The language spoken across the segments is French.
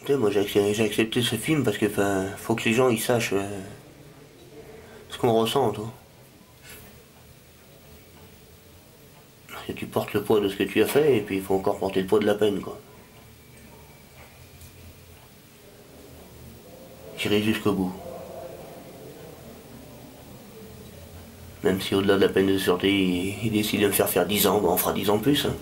Tu sais, moi j'ai accepté ce film parce que faut que les gens ils sachent ce qu'on ressent, toi. Parce que tu portes le poids de ce que tu as fait et puis il faut encore porter le poids de la peine, quoi. J'irai jusqu'au bout. Même si au-delà de la peine de sûreté, il décide de me faire 10 ans, on fera 10 ans de plus. Hein.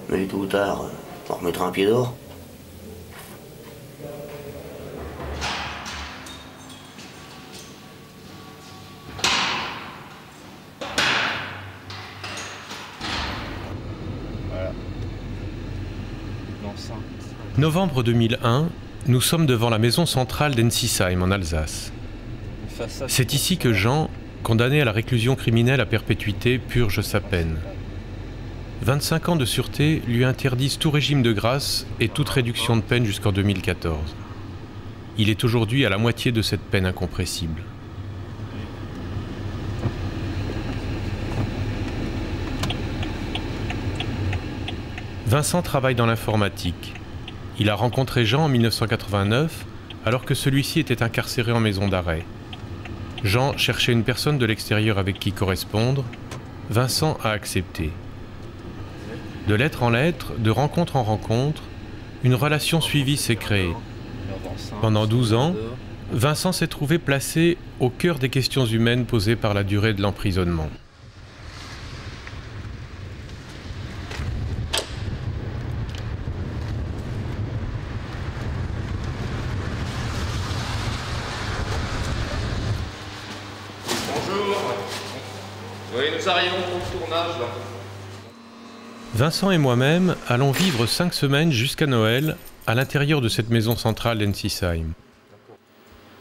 Mais tôt ou tard, on remettra un pied dehors. Voilà. Novembre 2001, nous sommes devant la maison centrale d'Ensisheim en Alsace. C'est ici que Jean, condamné à la réclusion criminelle à perpétuité, purge sa peine. 25 ans de sûreté lui interdisent tout régime de grâce et toute réduction de peine jusqu'en 2014. Il est aujourd'hui à la moitié de cette peine incompressible. Vincent travaille dans l'informatique. Il a rencontré Jean en 1989, alors que celui-ci était incarcéré en maison d'arrêt. Jean cherchait une personne de l'extérieur avec qui correspondre. Vincent a accepté. De lettre en lettre, de rencontre en rencontre, une relation suivie s'est créée. Pendant 12 ans, Vincent s'est trouvé placé au cœur des questions humaines posées par la durée de l'emprisonnement. Bonjour. Oui, nous arrivons pour le tournage, là. Vincent et moi-même allons vivre 5 semaines jusqu'à Noël à l'intérieur de cette maison centrale d'Ensisheim.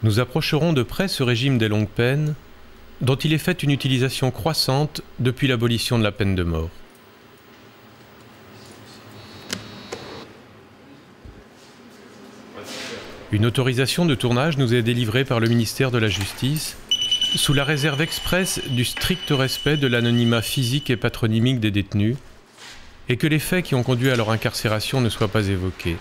Nous approcherons de près ce régime des longues peines, dont il est fait une utilisation croissante depuis l'abolition de la peine de mort. Une autorisation de tournage nous est délivrée par le ministère de la Justice, sous la réserve expresse du strict respect de l'anonymat physique et patronymique des détenus, et que les faits qui ont conduit à leur incarcération ne soient pas évoqués.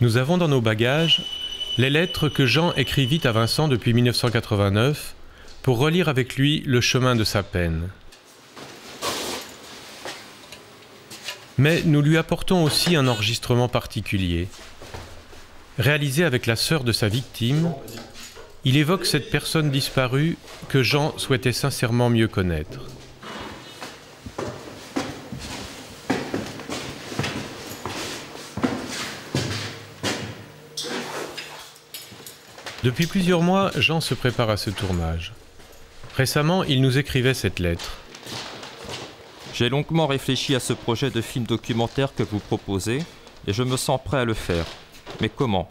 Nous avons dans nos bagages les lettres que Jean écrivit à Vincent depuis 1989 pour relire avec lui le chemin de sa peine. Mais nous lui apportons aussi un enregistrement particulier. Réalisé avec la sœur de sa victime, il évoque cette personne disparue que Jean souhaitait sincèrement mieux connaître. Depuis plusieurs mois, Jean se prépare à ce tournage. Récemment, il nous écrivait cette lettre. J'ai longuement réfléchi à ce projet de film documentaire que vous proposez et je me sens prêt à le faire. Mais comment?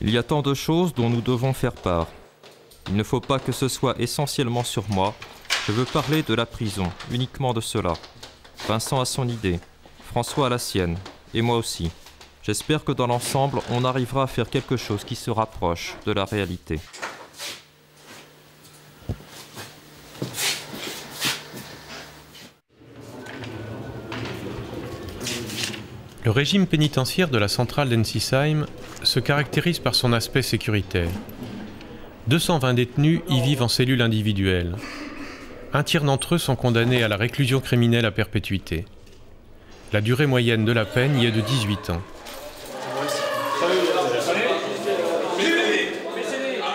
Il y a tant de choses dont nous devons faire part. Il ne faut pas que ce soit essentiellement sur moi. Je veux parler de la prison, uniquement de cela. Vincent a son idée, François a la sienne, et moi aussi. J'espère que dans l'ensemble, on arrivera à faire quelque chose qui se rapproche de la réalité. Le régime pénitentiaire de la centrale d'Ensisheim se caractérise par son aspect sécuritaire. 220 détenus y vivent en cellules individuelles. Un tiers d'entre eux sont condamnés à la réclusion criminelle à perpétuité. La durée moyenne de la peine y est de 18 ans.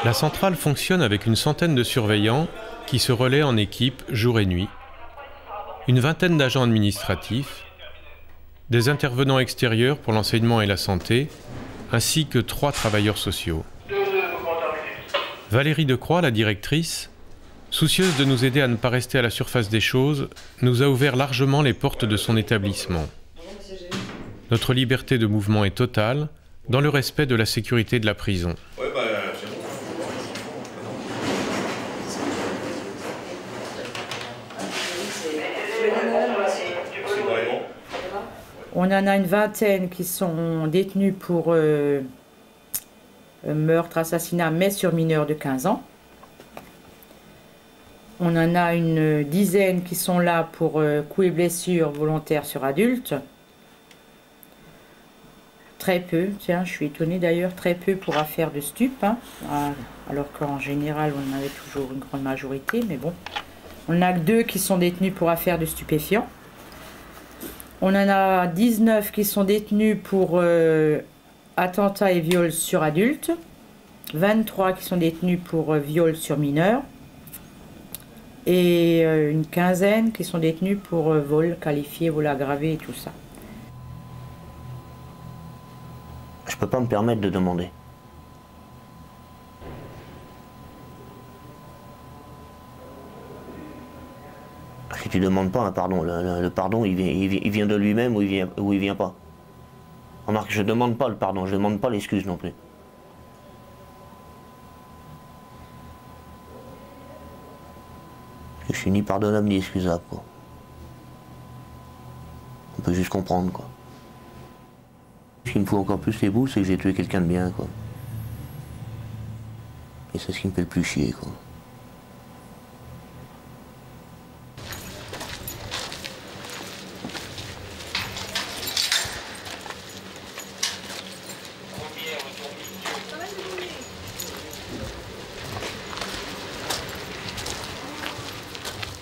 La centrale fonctionne avec une centaine de surveillants qui se relaient en équipe jour et nuit, une vingtaine d'agents administratifs, des intervenants extérieurs pour l'enseignement et la santé, ainsi que 3 travailleurs sociaux. Valérie Decroix, la directrice, soucieuse de nous aider à ne pas rester à la surface des choses, nous a ouvert largement les portes de son établissement. Notre liberté de mouvement est totale, dans le respect de la sécurité de la prison. On en a une vingtaine qui sont détenus pour meurtre, assassinat, mais sur mineurs de 15 ans. On en a une dizaine qui sont là pour coups et blessures volontaires sur adultes. Très peu, tiens, je suis étonnée d'ailleurs, très peu pour affaires de stupes, hein, alors qu'en général on en avait toujours une grande majorité, mais bon. On n'a que 2 qui sont détenus pour affaires de stupéfiants. On en a 19 qui sont détenus pour attentats et viols sur adultes, 23 qui sont détenus pour viols sur mineurs, et une quinzaine qui sont détenus pour vol qualifié, vol aggravé et tout ça. Je peux pas me permettre de demander. Si tu demandes pas un pardon, le pardon il vient de lui-même ou il vient pas. Remarque, je demande pas le pardon, je demande pas l'excuse non plus. Je suis ni pardonnable ni excusable, quoi. On peut juste comprendre, quoi. Ce qui me fout encore plus les boules, c'est que j'ai tué quelqu'un de bien, quoi. Et c'est ce qui me fait le plus chier, quoi.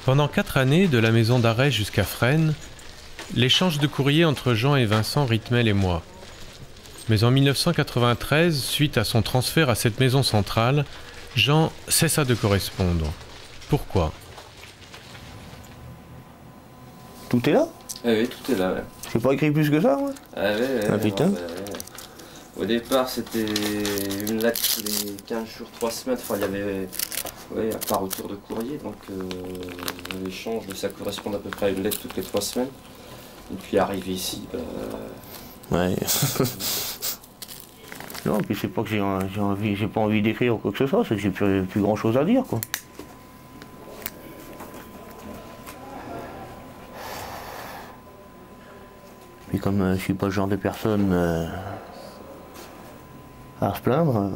Pendant 4 années, de la maison d'arrêt jusqu'à Fresnes, l'échange de courrier entre Jean et Vincent rythmait les mois. Mais en 1993, suite à son transfert à cette maison centrale, Jean cessa de correspondre. Pourquoi? Tout est là? Oui, tout est là, ouais. J'ai pas écrit plus que ça, moi. Ah, ouais, Ah, putain. ouais. Au départ, c'était une lettre tous les 15 jours, 3 semaines. Enfin, il y avait par retour de courrier. Donc, l'échange, ça correspond à peu près à une lettre toutes les 3 semaines. Et puis, arrivé ici, Ouais. Non, puis c'est pas que j'ai pas envie d'écrire ou quoi que ce soit, c'est que j'ai plus grand chose à dire, quoi. Puis comme je suis pas le genre de personne à se plaindre,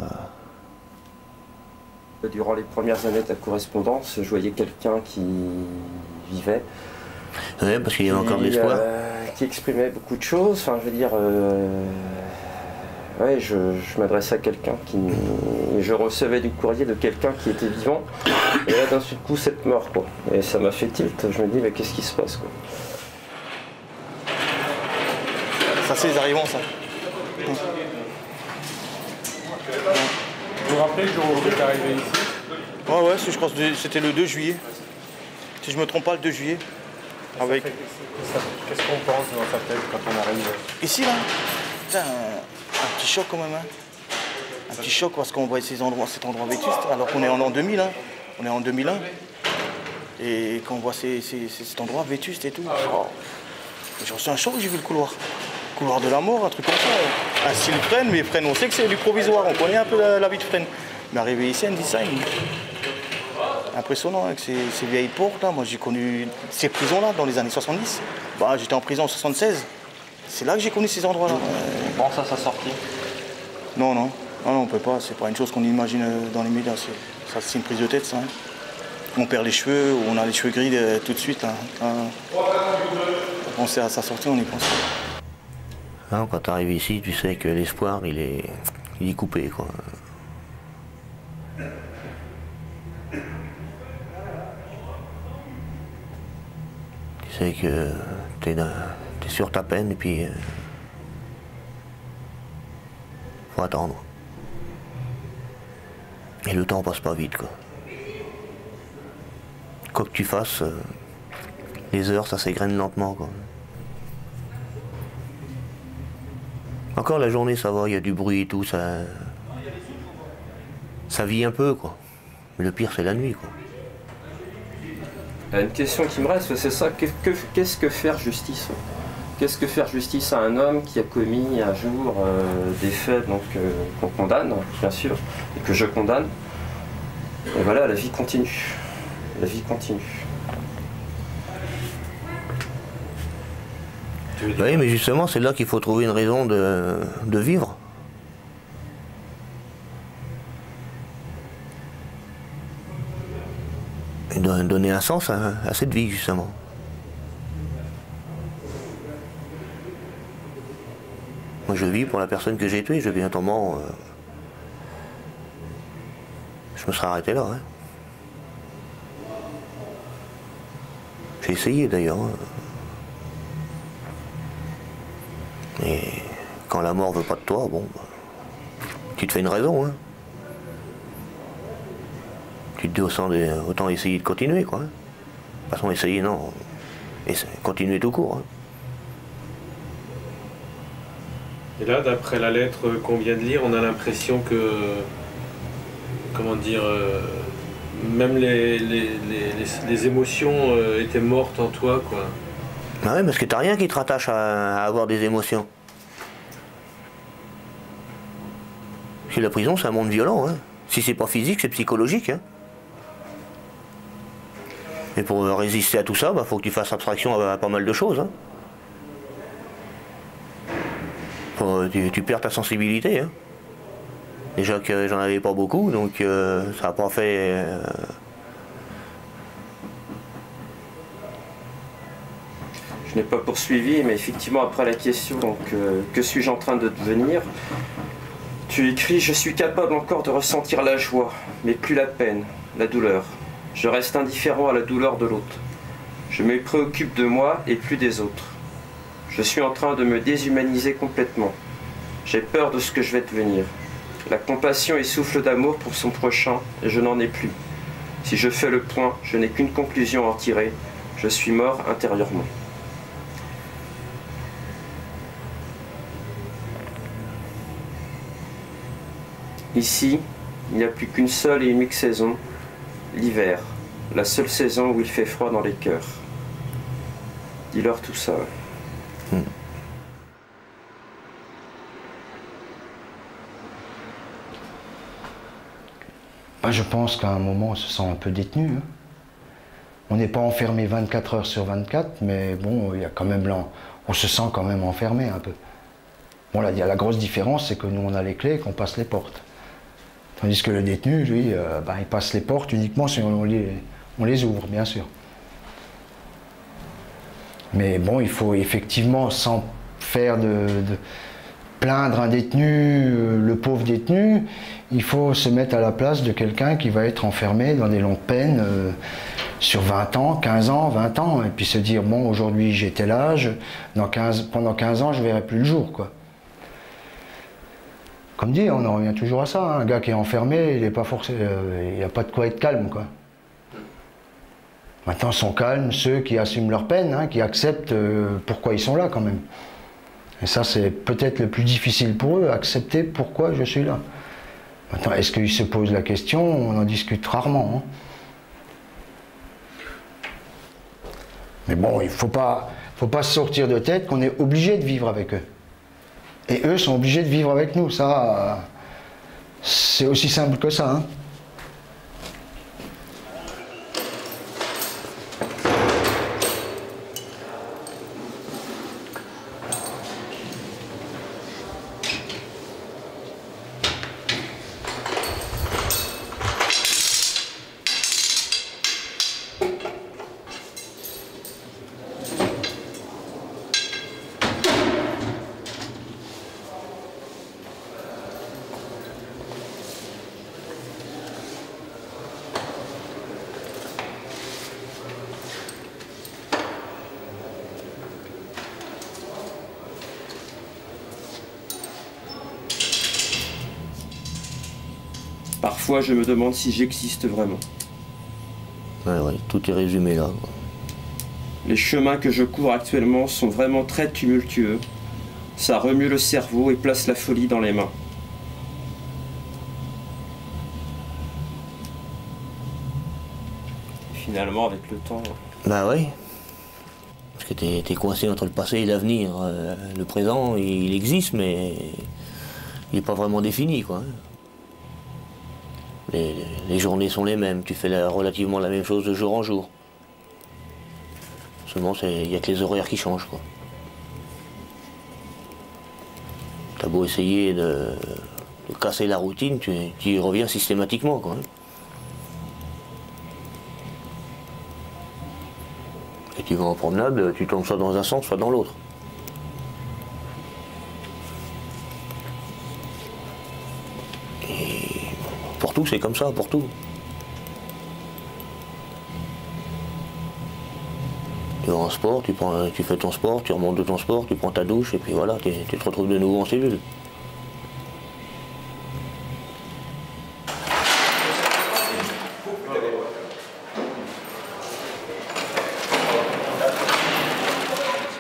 durant les premières années de la correspondance, je voyais quelqu'un qui vivait. ouais, parce qu'il y avait encore de l'espoir. Qui exprimait beaucoup de choses. Enfin, je veux dire, ouais, je m'adressais à quelqu'un qui... Je recevais du courrier de quelqu'un qui était vivant. Et là, d'un seul coup, cette mort, quoi. Et ça m'a fait tilt. Je me dis, mais qu'est-ce qui se passe, quoi. Ça, c'est les arrivants, ça. Vous vous rappelez le jour où vous êtes arrivé ici? Ouais, je crois que c'était le 2 juillet. Si je me trompe pas, le 2 juillet. Avec... Qu'est-ce qu'on pense dans sa tête quand on arrive? Ici, là, putain, un petit choc quand même. Hein. Un petit choc parce qu'on voit cet endroit vétuste, alors qu'on est en l'an 2000. Hein. On est en 2001. Et quand on voit cet endroit vétuste et tout, oh, j'ai reçu un choc, j'ai vu le couloir. Le couloir de la mort, un truc comme ça. Un style Fresnes, mais Fresnes, on sait que c'est du provisoire, on connaît un peu la vie de Fresnes. Mais arrivé ici, un design impressionnant avec ces vieilles portes. Là. Moi, j'ai connu ces prisons-là dans les années 70. Bah, j'étais en prison en 76. C'est là que j'ai connu ces endroits-là. Bon, ça, ça sortit. Non, on peut pas. C'est pas une chose qu'on imagine dans les médias. Ça, c'est une prise de tête, ça. Hein. On perd les cheveux, on a les cheveux gris tout de suite. Hein. On sait à sa sortie, on y pense. Hein, quand tu arrives ici, tu sais que l'espoir, il est coupé, quoi. Tu sais que t'es sur ta peine et puis faut attendre. Et le temps passe pas vite, quoi. Quoi que tu fasses, les heures, ça s'égrène lentement, quoi. Encore la journée, ça va, il y a du bruit et tout, ça vit un peu, quoi. Mais le pire, c'est la nuit, quoi. Il y a une question qui me reste, c'est ça, qu'est-ce que faire justice? Qu'est-ce que faire justice à un homme qui a commis un jour des faits qu'on condamne, bien sûr, et que je condamne? Et voilà, la vie continue. La vie continue. Oui, mais justement, c'est là qu'il faut trouver une raison de vivre. donner un sens à cette vie, justement. Moi, je vis pour la personne que j'ai tuée. Je vis un moment... je me serais arrêté là. Hein. J'ai essayé, d'ailleurs. Hein. Et quand la mort veut pas de toi, bon... tu te fais une raison. Hein. Tu te dis autant essayer de continuer, quoi. De toute façon, essayer, non. Et continuer tout court. Hein. Et là, d'après la lettre qu'on vient de lire, on a l'impression que, comment dire, même les émotions étaient mortes en toi, quoi. Bah ouais, parce que t'as rien qui te rattache à avoir des émotions. Parce que la prison, c'est un monde violent. Hein. Si c'est pas physique, c'est psychologique. Hein. Et pour résister à tout ça, bah, faut que tu fasses abstraction à pas mal de choses. Hein. Tu perds ta sensibilité. Hein. Déjà que j'en avais pas beaucoup, donc ça n'a pas fait... Je n'ai pas poursuivi, mais effectivement, après la question, donc, que suis-je en train de devenir, tu écris « Je suis capable encore de ressentir la joie, mais plus la peine, la douleur. Je reste indifférent à la douleur de l'autre. Je me préoccupe de moi et plus des autres. Je suis en train de me déshumaniser complètement. J'ai peur de ce que je vais devenir. La compassion et souffle d'amour pour son prochain, et je n'en ai plus. Si je fais le point, je n'ai qu'une conclusion à en tirer. Je suis mort intérieurement. » Ici, il n'y a plus qu'une seule et unique saison, l'hiver, la seule saison où il fait froid dans les cœurs. Dis-leur tout ça. Je pense qu'à un moment, on se sent un peu détenu. Hein. On n'est pas enfermé 24 heures sur 24, mais bon, il y a quand même on se sent quand même enfermé un peu. Bon, là, il y a la grosse différence, c'est que nous, on a les clés et qu'on passe les portes. Tandis que le détenu, lui, il passe les portes uniquement si on les ouvre, bien sûr. Mais bon, il faut effectivement, sans faire plaindre un détenu, le pauvre détenu, il faut se mettre à la place de quelqu'un qui va être enfermé dans des longues peines sur 20 ans, 15 ans, 20 ans, et puis se dire, bon, aujourd'hui j'ai tel âge, pendant 15 ans je ne verrai plus le jour, quoi. Comme dit, on en revient toujours à ça, hein. Un gars qui est enfermé, il n'est pas forcé, il n'y a pas de quoi être calme, quoi. Maintenant sont calmes ceux qui assument leur peine, hein, qui acceptent pourquoi ils sont là quand même. Et ça c'est peut-être le plus difficile pour eux, accepter pourquoi je suis là. Maintenant, est-ce qu'ils se posent la question? On en discute rarement. Hein. Mais bon, il ne faut pas se sortir de tête qu'on est obligé de vivre avec eux. Et eux sont obligés de vivre avec nous. Ça, c'est aussi simple que ça. Hein. Parfois, je me demande si j'existe vraiment. Ouais, tout est résumé là. Les chemins que je cours actuellement sont vraiment très tumultueux. Ça remue le cerveau et place la folie dans les mains. Et finalement, avec le temps... Bah oui. Parce que t'es coincé entre le passé et l'avenir. Le présent, il existe, mais il n'est pas vraiment défini, quoi. Les journées sont les mêmes, tu fais relativement la même chose de jour en jour. Seulement, il n'y a que les horaires qui changent, quoi. T'as beau essayer de casser la routine, tu y reviens systématiquement, quoi. tu vas en promenade, tu tombes soit dans un sens, soit dans l'autre. Et pour tout, c'est comme ça, pour tout. Tu vas en sport, tu fais ton sport, tu remontes de ton sport, tu prends ta douche, et puis voilà, tu te retrouves de nouveau en cellule.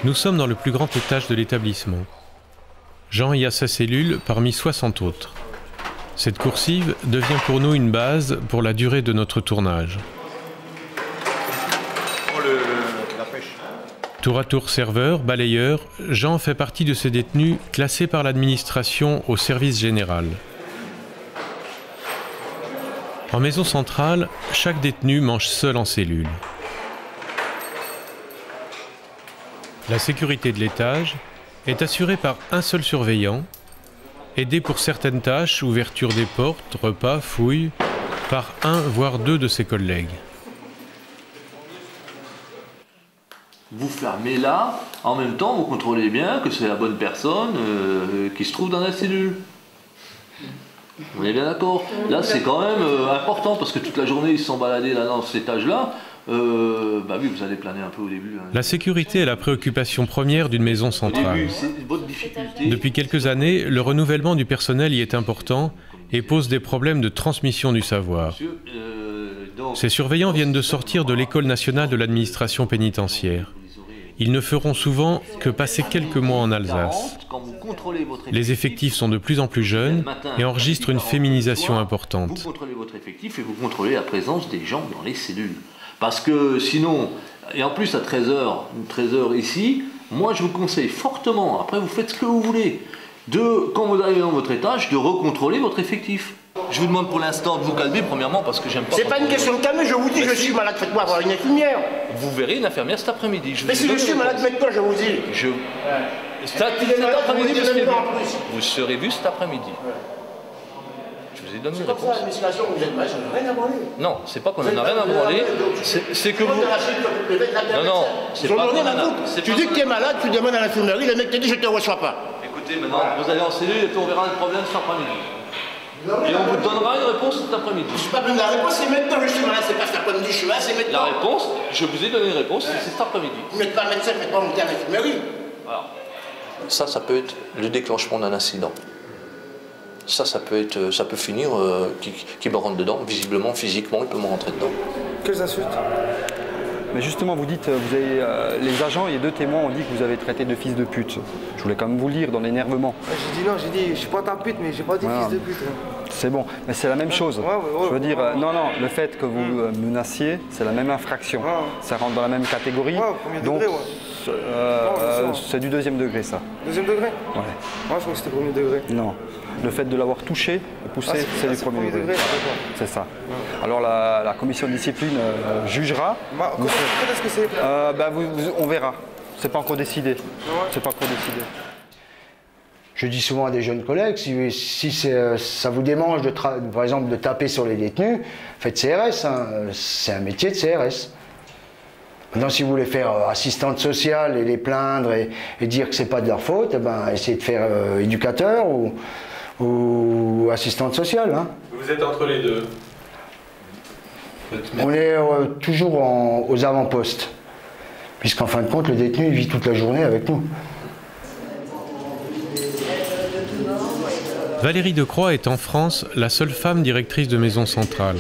Nous sommes dans le plus grand étage de l'établissement. Jean y a sa cellule parmi 60 autres. Cette coursive devient pour nous une base pour la durée de notre tournage. Tour à tour serveur, balayeur, Jean fait partie de ces détenus classés par l'administration au service général. En maison centrale, chaque détenu mange seul en cellule. La sécurité de l'étage est assurée par un seul surveillant, aidé pour certaines tâches, ouverture des portes, repas, fouilles, par un voire deux de ses collègues. Vous fermez là, en même temps vous contrôlez bien que c'est la bonne personne qui se trouve dans la cellule. On est bien d'accord? Là c'est quand même important parce que toute la journée ils se sont baladés là dans cet étage-là. Bah oui, vous allez planer un peu au début. Hein. La sécurité est la préoccupation première d'une maison centrale. Depuis quelques années, le renouvellement du personnel y est important et pose des problèmes de transmission du savoir. Ces surveillants viennent de sortir de l'École nationale de l'administration pénitentiaire. Ils ne feront souvent que passer quelques mois en Alsace. Les effectifs sont de plus en plus jeunes et enregistrent une féminisation importante. Vous contrôlez votre effectif et vous contrôlez la présence des gens dans les cellules. Parce que sinon, et en plus à 13h ici, moi je vous conseille fortement, après vous faites ce que vous voulez, quand vous arrivez dans votre étage, de recontrôler votre effectif. Je vous demande pour l'instant de vous calmer, premièrement, parce que j'aime pas... C'est pas une question de calmer, je vous dis, je suis malade, faites-moi avoir une infirmière. Vous verrez une infirmière cet après-midi. Mais si je suis malade, faites-moi, je vous dis. Cet après-midi, vous serez vu cet après-midi. Je vous ai donné une réponse. C'est pas pour la musculation, vous êtes mal, j'en ai rien à branler. Non, c'est pas qu'on en a rien à branler, c'est que vous... Non, c'est pas qu'on en a... Tu dis que tu es malade, tu demandes à l'infirmerie, le mec te dit je te reçois pas. Écoutez, maintenant, vous allez en cellule et puis on verra le problème cet après-midi. Et on vous donnera une réponse cet après-midi. Je suis pas besoin de la réponse, c'est maintenant que je suis malade, c'est pas cet après-midi, je suis là, c'est maintenant. La réponse, je vous ai donné une réponse, c'est cet après-midi. Vous n'êtes pas médecin, faites pas monter à l'infirmerie. Voilà. Ça peut être le déclenchement d'un incident. Ça peut finir, qui me rentre dedans, visiblement, physiquement, il peut me rentrer dedans. Quelles insultes? Mais justement, vous dites, vous avez, les agents et 2 témoins ont dit que vous avez traité de fils de pute. Je voulais quand même vous le dire dans l'énervement. J'ai dit non, j'ai dit, je suis pas ta pute, mais j'ai pas dit fils de pute. C'est bon, mais c'est la même chose. Je veux dire, non, le fait que vous menaciez, c'est la même infraction. Ça rentre dans la même catégorie. Donc, c'est du 2e degré, ça. 2e degré? Ouais. Moi, je crois que c'était 1er degré. Non. Le fait de l'avoir touché, poussé, c'est du 1er degré. C'est ça. Alors la commission de discipline jugera. Qu'est-ce que c'est? On verra. C'est pas encore décidé. C'est pas encore décidé. Je dis souvent à des jeunes collègues, si ça vous démange, par exemple, de taper sur les détenus, faites CRS. Hein. C'est un métier de CRS. Maintenant, si vous voulez faire assistante sociale et les plaindre et dire que c'est pas de leur faute, essayez de faire éducateur ou assistante sociale. Hein. Vous êtes entre les deux. On est toujours aux avant-postes, puisqu'en fin de compte, le détenu vit toute la journée avec nous. Valérie Decroix est en France la seule femme directrice de maison centrale.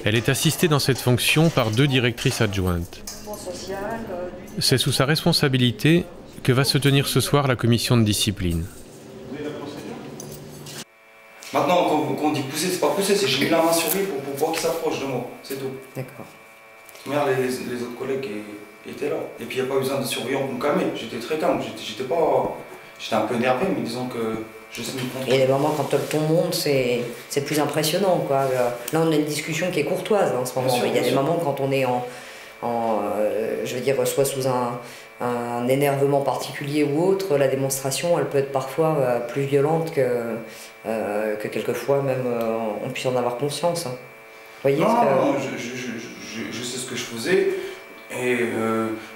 Elle est assistée dans cette fonction par 2 directrices adjointes. C'est sous sa responsabilité que va se tenir ce soir la commission de discipline. Maintenant, quand on dit pousser, c'est pas pousser, c'est j'ai mis la main sur lui pour voir qu'il s'approche de moi, c'est tout. D'accord. Regarde, les autres collègues étaient là. Et puis il n'y a pas besoin de surveillant pour me calmer. J'étais très calme, j'étais un peu énervé, mais disons que je sais me contrôler. Et les moments quand le ton monte, c'est plus impressionnant, quoi. Là, on a une discussion qui est courtoise en ce moment. Il y a des moments quand on est je veux dire, soit sous un énervement particulier ou autre, la démonstration, elle peut être parfois plus violente que quelquefois même on puisse en avoir conscience. Hein. Voyez non, je sais ce que je faisais. Et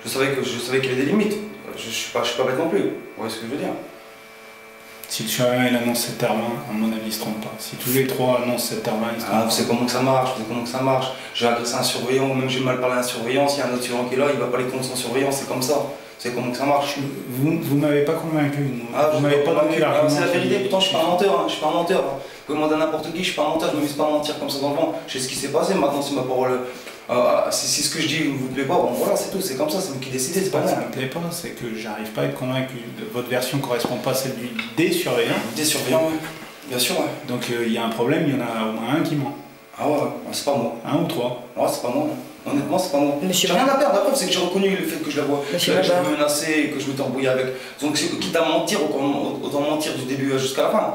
je savais qu'il y avait des limites. Je suis pas bête non plus. Vous voyez ce que je veux dire? Si le surveillant il annonce 7h20, à mon avis il se trompe pas. Si tous les trois annoncent 7h20, il se trompe pas. Vous savez comment que ça marche, vous savez comment que ça marche. J'ai agressé un surveillant, ou même j'ai mal parlé à un surveillant, s'il y a un autre surveillant qui est là, il va pas aller contre son surveillant, c'est comme ça. Vous savez comment que ça marche. Vous m'avez pas convaincu. Vous m'avez pas donné l'argument. C'est la vérité, pourtant je suis pas un menteur, hein, je suis pas un menteur. Vous pouvez demander à n'importe qui, je suis pas un menteur, je me mise pas à mentir comme ça dans le vent. Je sais ce qui s'est passé, maintenant c'est ma parole. Si ce que je dis ne vous plaît pas, bon voilà, c'est tout, c'est comme ça, c'est vous qui décidez, c'est pas moi. Ça me plaît pas, c'est que j'arrive pas à être convaincu. Votre version correspond pas à celle des surveillants. Des surveillants, oui. Bien sûr, ouais. Donc il y a un problème, il y en a au moins un qui ment. Ah ouais, c'est pas moi. Un ou trois. Ouais, c'est pas moi. Honnêtement, c'est pas moi. J'ai rien à perdre, la preuve, c'est que j'ai reconnu le fait que je la vois. Que je me menaçais, que je m'étais embrouillé avec. Donc quitte à mentir, autant mentir du début jusqu'à la fin.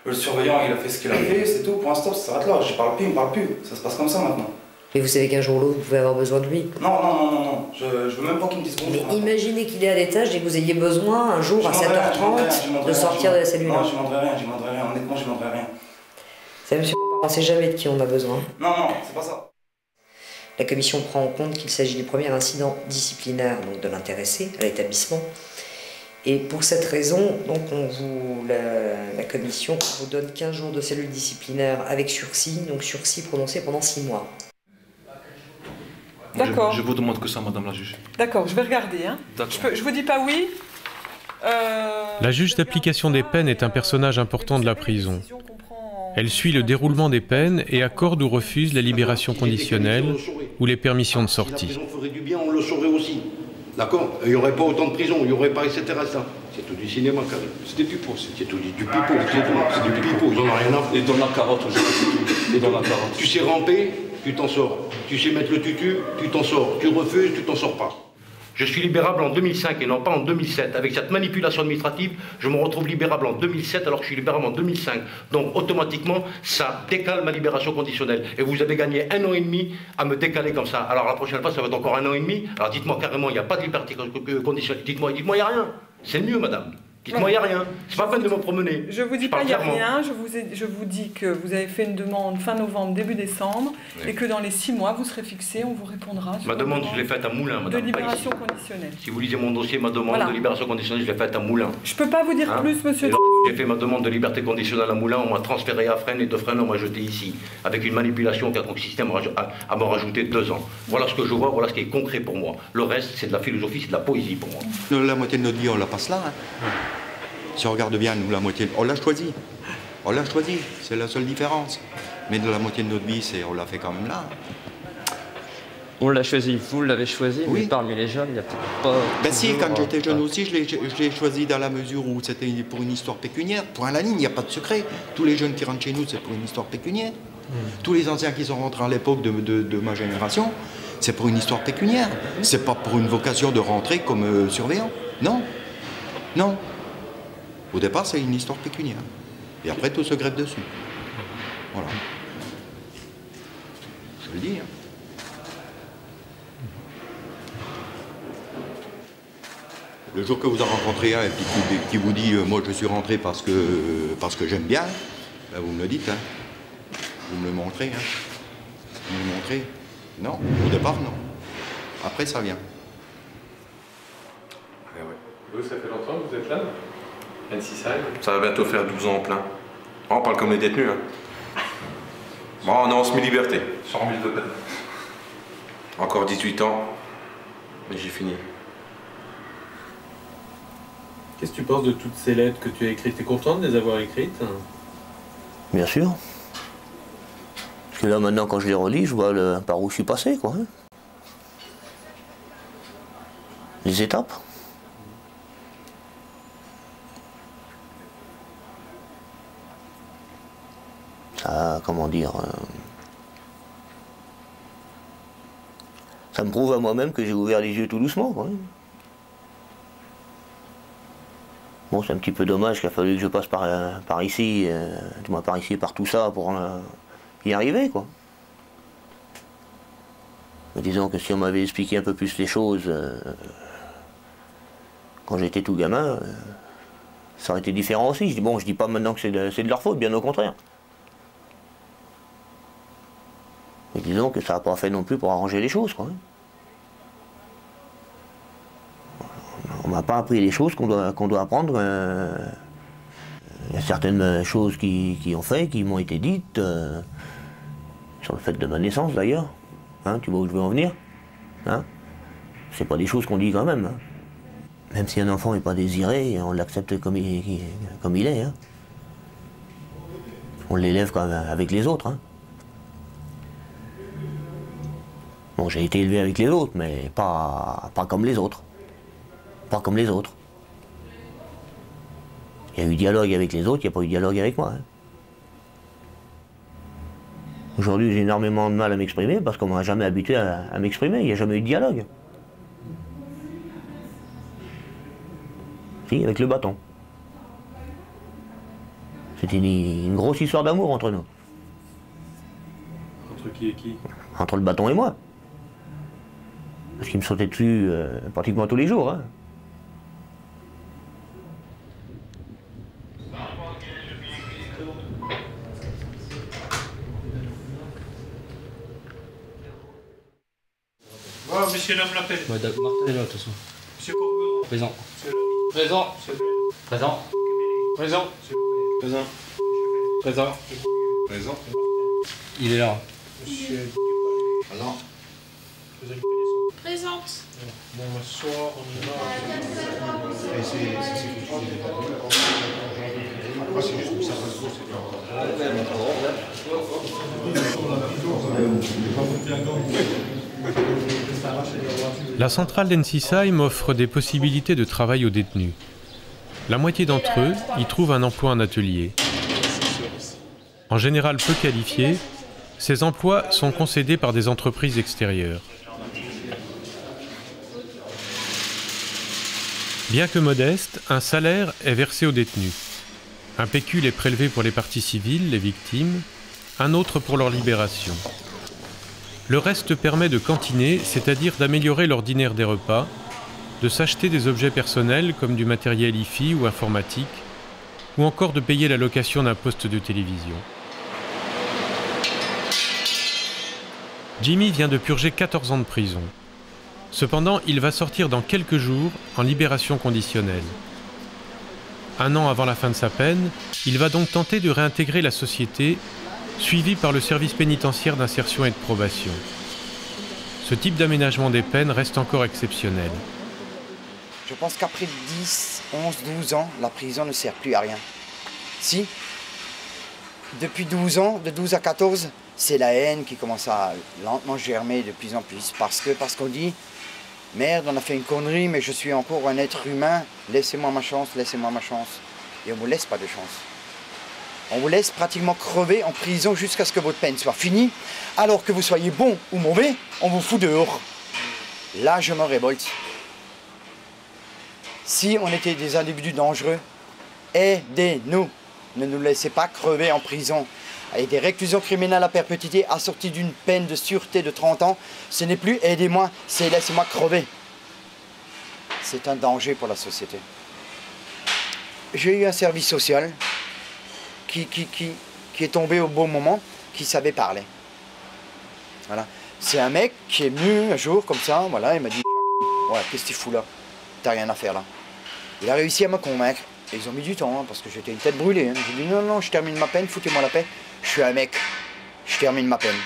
Le surveillant, il a fait ce qu'il a fait, c'est tout, pour l'instant, ça s'arrête là. Je parle plus, il me parle plus. Ça se passe comme ça maintenant. Mais vous savez qu'un jour ou l'autre, vous pouvez avoir besoin de lui. Non. Je veux même pas qu'il me dise bonjour. Mais imaginez qu'il est à l'étage et que vous ayez besoin un jour à 7h30 de sortir de la cellule. Non, je demanderai rien. Honnêtement, je demanderai rien. Vous savez, monsieur, on ne sait jamais de qui on a besoin. Non, c'est pas ça. La commission prend en compte qu'il s'agit du premier incident disciplinaire donc de l'intéressé à l'établissement. Et pour cette raison, donc la commission vous donne 15 jours de cellule disciplinaire avec sursis, donc sursis prononcé pendant 6 mois. D'accord. Je vous demande que ça, madame la juge. D'accord, je vais regarder. Hein. Je vous dis pas oui. La juge d'application des peines est un personnage important de la prison. Elle suit le déroulement des peines et accorde ou refuse la libération conditionnelle ou les permissions de sortie. Si la prison ferait du bien, on le saurait aussi. D'accord? Il n'y aurait pas autant de prison, il n'y aurait pas, etc. C'est tout du cinéma, quand même. C'est des pipeaux, c'est tout du pipeau, c'est du pipeau, il n'y en a rien à foutre. Et dans la carotte, et dans la carotte. Tu sais ramper, tu t'en sors. Tu sais mettre le tutu, tu t'en sors. Tu refuses, tu t'en sors pas. Je suis libérable en 2005 et non pas en 2007. Avec cette manipulation administrative, je me retrouve libérable en 2007 alors que je suis libérable en 2005. Donc automatiquement, ça décale ma libération conditionnelle. Et vous avez gagné 1 an et demi à me décaler comme ça. Alors la prochaine fois, ça va être encore 1 an et demi. Alors dites-moi carrément, il n'y a pas de liberté conditionnelle. Dites-moi, il n'y a rien. C'est mieux, madame. Dites-moi, il n'y a rien. C'est pas peine de me promener. Je vous dis pas il n'y a rien, je vous dis que vous avez fait une demande fin novembre, début décembre, et que dans les 6 mois, vous serez fixé, on vous répondra. Ma demande, je l'ai faite à Moulins, madame. De libération conditionnelle. Si vous lisez mon dossier, ma demande de libération conditionnelle, je l'ai faite à Moulins. Je peux pas vous dire plus, monsieur. J'ai fait ma demande de liberté conditionnelle à Moulins, on m'a transféré à Fresnes et de Fresnes, on m'a jeté ici, avec une manipulation qui a consisté à me rajouter 2 ans. Voilà ce que je vois, voilà ce qui est concret pour moi. Le reste, c'est de la philosophie, c'est de la poésie pour moi. La moitié de notre vie, on la passe là. Hein. Si on regarde bien, nous, la moitié, on l'a choisi. On l'a choisi, c'est la seule différence. Mais de la moitié de notre vie, on l'a fait quand même là. On l'a choisi, vous l'avez choisi, oui. Mais parmi les jeunes, il n'y a peut-être pas... Ben si, quand j'étais jeune aussi, je l'ai choisi dans la mesure où c'était pour une histoire pécuniaire. Point à la ligne, il n'y a pas de secret. Tous les jeunes qui rentrent chez nous, c'est pour une histoire pécuniaire. Tous les anciens qui sont rentrés à l'époque de ma génération, c'est pour une histoire pécuniaire. C'est pas pour une vocation de rentrer comme surveillant. Non. Non. Au départ, c'est une histoire pécuniaire. Et après, tout se greffe dessus. Voilà. Je le dis. Hein. Le jour que vous en rencontrez un et qui vous dit moi je suis rentré parce que j'aime bien, ben vous me le dites. Hein. Vous me le montrez. Hein. Vous me le montrez. Non. Au départ, non. Après, ça vient. Ah ouais. Vous, ça fait longtemps que vous êtes là? Ça va bientôt faire 12 ans en plein. On parle comme les détenus. Hein. Bon, on est en semi-liberté. 100 000 de peine. Encore 18 ans, mais j'ai fini. Qu'est-ce que tu penses de toutes ces lettres que tu as écrites? T'es content de les avoir écrites? Bien sûr. Parce que là, maintenant, quand je les relis, je vois par où je suis passé, quoi. Hein. Les étapes. Ça, comment dire... ça me prouve à moi-même que j'ai ouvert les yeux tout doucement, quoi. Bon, c'est un petit peu dommage qu'il a fallu que je passe par ici, du moins par ici et par tout ça pour y arriver, quoi. Mais disons que si on m'avait expliqué un peu plus les choses quand j'étais tout gamin, ça aurait été différent aussi. Je dis pas maintenant que c'est de leur faute, bien au contraire. Mais disons que ça n'a pas fait non plus pour arranger les choses, quoi. m'a pas appris les choses qu'on doit apprendre. Il y a certaines choses qui m'ont été dites, sur le fait de ma naissance d'ailleurs. Hein, tu vois où je veux en venir, hein? C'est pas des choses qu'on dit quand même. Hein. Même si un enfant n'est pas désiré, on l'accepte comme il est. Hein. On l'élève avec les autres. Hein. Bon, j'ai été élevé avec les autres, mais pas comme les autres. Pas comme les autres. Il y a eu dialogue avec les autres, il n'y a pas eu dialogue avec moi. Hein. Aujourd'hui, j'ai énormément de mal à m'exprimer parce qu'on ne m'a jamais habitué à m'exprimer, il n'y a jamais eu de dialogue. Si, avec le bâton. C'était une grosse histoire d'amour entre nous. Entre qui et qui? Entre le bâton et moi. Parce qu'il me sautait dessus pratiquement tous les jours. Hein. Voilà, monsieur Lhomme l'appelle. Madame Martin est là, de toute façon. Monsieur Corbera. Présent. Présent. Présent. Présent. Présent. Présent. Présent. Il est là. Monsieur. Présent. Présente. Bon, on va s'asseoir, on y va. Après, c'est juste pour ça parce que c'est La centrale d'Ensisheim offre des possibilités de travail aux détenus. La moitié d'entre eux y trouvent un emploi en atelier. En général peu qualifiés, ces emplois sont concédés par des entreprises extérieures. Bien que modeste, un salaire est versé aux détenus. Un pécule est prélevé pour les parties civiles, les victimes, un autre pour leur libération. Le reste permet de cantiner, c'est-à-dire d'améliorer l'ordinaire des repas, de s'acheter des objets personnels comme du matériel hi-fi ou informatique, ou encore de payer la location d'un poste de télévision. Jimmy vient de purger 14 ans de prison. Cependant, il va sortir dans quelques jours en libération conditionnelle. Un an avant la fin de sa peine, il va donc tenter de réintégrer la société, suivi par le service pénitentiaire d'insertion et de probation. Ce type d'aménagement des peines reste encore exceptionnel. Je pense qu'après 10, 11, 12 ans, la prison ne sert plus à rien. Si, depuis 12 ans, de 12 à 14, c'est la haine qui commence à lentement germer de plus en plus. Parce qu'on dit, merde, on a fait une connerie, mais je suis encore un être humain, laissez-moi ma chance, laissez-moi ma chance. Et on ne vous laisse pas de chance. On vous laisse pratiquement crever en prison jusqu'à ce que votre peine soit finie, alors que vous soyez bon ou mauvais, on vous fout dehors. Là, je me révolte. Si on était des individus dangereux, aidez-nous. Ne nous laissez pas crever en prison. Avec des réclusions criminelles à perpétuité assorties d'une peine de sûreté de 30 ans, ce n'est plus aidez-moi, c'est laissez-moi crever. C'est un danger pour la société. J'ai eu un service social qui est tombé au bon moment, qui savait parler. Voilà. C'est un mec qui est venu un jour comme ça, voilà, il m'a dit « Ouais, qu'est-ce que tu fous là? T'as rien à faire là. » Il a réussi à me convaincre. Et ils ont mis du temps, hein, parce que j'étais une tête brûlée. Hein. J'ai dit non, je termine ma peine, foutez-moi la paix. Je suis un mec, je termine ma peine.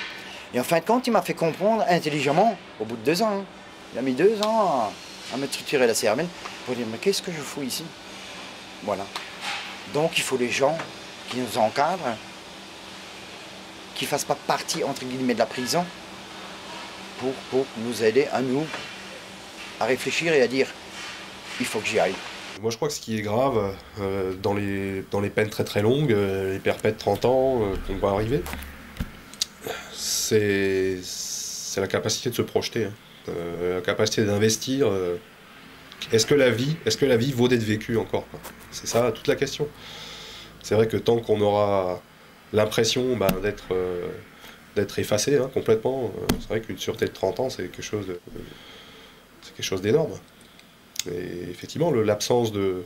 Et en fin de compte, il m'a fait comprendre intelligemment, au bout de 2 ans. Hein. Il a mis 2 ans à me triturer la cervelle pour dire mais qu'est-ce que je fous ici? Voilà. Donc il faut des gens qui nous encadrent, qui ne fassent pas partie entre guillemets de la prison, pour nous aider à nous à réfléchir et à dire il faut que j'y aille. Moi je crois que ce qui est grave dans les peines très très longues, les perpètes 30 ans qu'on va arriver, c'est la capacité de se projeter, hein. La capacité d'investir. Est-ce que la vie vaut d'être vécue encore? C'est ça toute la question. C'est vrai que tant qu'on aura l'impression d'être effacé hein, complètement, c'est vrai qu'une sûreté de 30 ans c'est quelque chose d'énorme. Et effectivement, l'absence de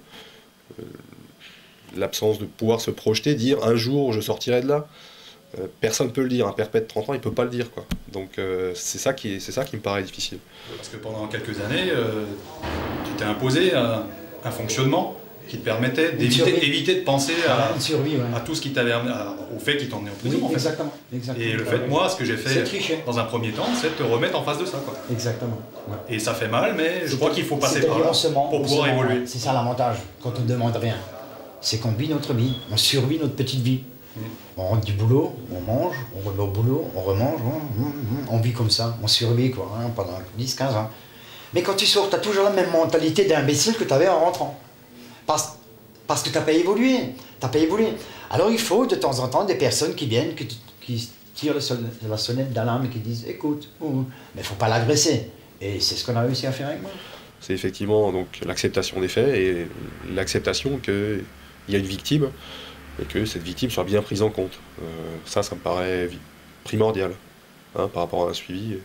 pouvoir se projeter, dire un jour je sortirai de là, personne ne peut le dire. Un perpète de 30 ans, il ne peut pas le dire, quoi. Donc c'est ça qui me paraît difficile. Parce que pendant quelques années, tu t'a imposé un fonctionnement qui te permettait d'éviter de penser à tout ce qui t'avait au fait qu'il t'emmenait en prison. Oui, en fait. exactement. Et le fait, moi, ce que j'ai fait dans un premier temps, c'est de te remettre en face de ça. Quoi. Exactement. Ouais. Et ça fait mal, mais je crois qu'il faut passer par là pour pouvoir évoluer. C'est ça l'avantage quand on ne demande rien. C'est qu'on vit notre vie, on survit notre petite vie. On rentre du boulot, on mange, on remet au boulot, on remange, on vit comme ça, on survit quoi, hein, pendant 10-15 ans. Mais quand tu sors, tu as toujours la même mentalité d'imbécile que tu avais en rentrant. Parce que tu n'as pas évolué. Alors il faut de temps en temps des personnes qui viennent, qui tirent la sonnette d'alarme et qui disent écoute, mais il ne faut pas l'agresser. Et c'est ce qu'on a réussi à faire avec moi. C'est effectivement donc l'acceptation des faits et l'acceptation qu'il y a une victime et que cette victime soit bien prise en compte. Ça me paraît primordial hein, par rapport à un suivi.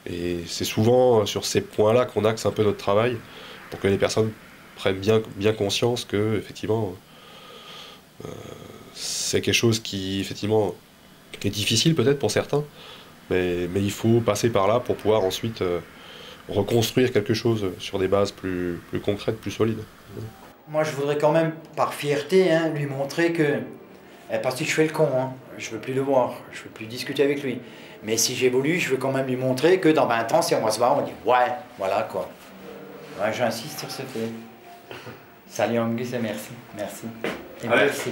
Et c'est souvent sur ces points-là qu'on axe un peu notre travail pour que les personnes prennent bien conscience que effectivement c'est quelque chose qui effectivement est difficile peut-être pour certains, mais il faut passer par là pour pouvoir ensuite reconstruire quelque chose sur des bases plus concrètes, plus solides. Moi je voudrais quand même par fierté hein, lui montrer que, parce que je fais le con, hein, je veux plus le voir, je veux plus discuter avec lui. Mais si j'évolue, je veux quand même lui montrer que dans 20 ans, si on va se voir, on dit ouais, voilà quoi. Ouais, j'insiste sur ce fait. Salut Angus et merci. Merci. Et merci.